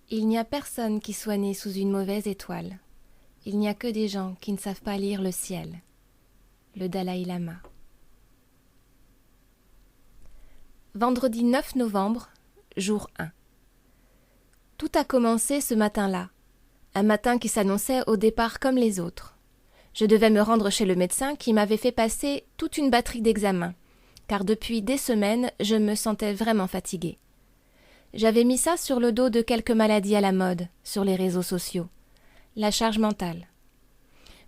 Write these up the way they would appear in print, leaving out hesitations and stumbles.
Il n'y a personne qui soit né sous une mauvaise étoile. Il n'y a que des gens qui ne savent pas lire le ciel. Le Dalai Lama. Vendredi 9 novembre, jour 1. Tout a commencé ce matin-là. Un matin qui s'annonçait au départ comme les autres. Je devais me rendre chez le médecin qui m'avait fait passer toute une batterie d'examens, car depuis des semaines, je me sentais vraiment fatiguée. J'avais mis ça sur le dos de quelques maladies à la mode, sur les réseaux sociaux. La charge mentale.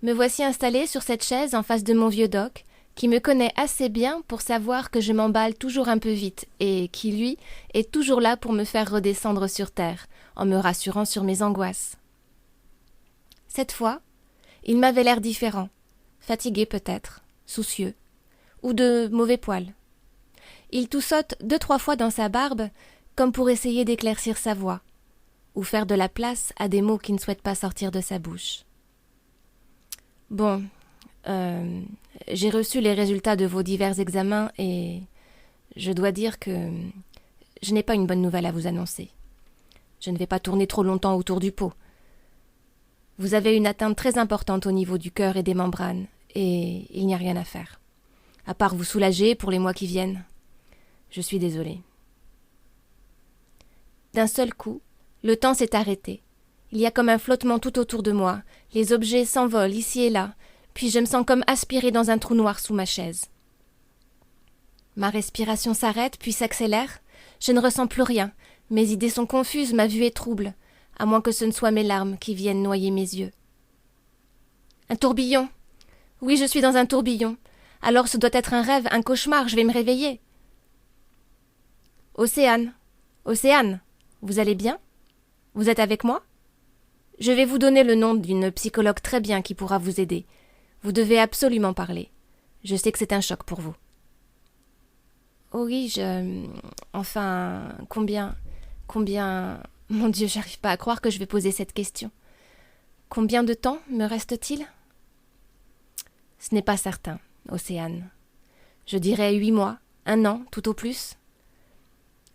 Me voici installée sur cette chaise en face de mon vieux doc, qui me connaît assez bien pour savoir que je m'emballe toujours un peu vite et qui, lui, est toujours là pour me faire redescendre sur terre, en me rassurant sur mes angoisses. Cette fois, il m'avait l'air différent, fatigué peut-être, soucieux, ou de mauvais poil. Il toussote 2-3 fois dans sa barbe, comme pour essayer d'éclaircir sa voix, ou faire de la place à des mots qui ne souhaitent pas sortir de sa bouche. Bon, j'ai reçu les résultats de vos divers examens et je dois dire que je n'ai pas une bonne nouvelle à vous annoncer. Je ne vais pas tourner trop longtemps autour du pot. Vous avez une atteinte très importante au niveau du cœur et des membranes, et il n'y a rien à faire. À part vous soulager pour les mois qui viennent. Je suis désolée. D'un seul coup, le temps s'est arrêté. Il y a comme un flottement tout autour de moi. Les objets s'envolent ici et là, puis je me sens comme aspirée dans un trou noir sous ma chaise. Ma respiration s'arrête, puis s'accélère. Je ne ressens plus rien. Mes idées sont confuses, ma vue est trouble, à moins que ce ne soient mes larmes qui viennent noyer mes yeux. Un tourbillon. Oui, je suis dans un tourbillon. Alors ce doit être un rêve, un cauchemar, je vais me réveiller. Océane. Océane, vous allez bien? Vous êtes avec moi? Je vais vous donner le nom d'une psychologue très bien qui pourra vous aider. Vous devez absolument parler. Je sais que c'est un choc pour vous. Oh oui, Enfin, combien... Mon Dieu, j'arrive pas à croire que je vais poser cette question. Combien de temps me reste-t-il? Ce n'est pas certain, Océane. Je dirais 8 mois, 1 an, tout au plus.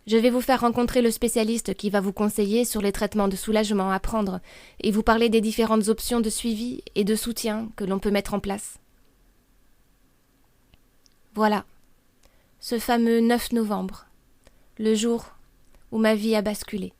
Je vais vous faire rencontrer le spécialiste qui va vous conseiller sur les traitements de soulagement à prendre et vous parler des différentes options de suivi et de soutien que l'on peut mettre en place. Voilà, ce fameux 9 novembre, le jour où ma vie a basculé.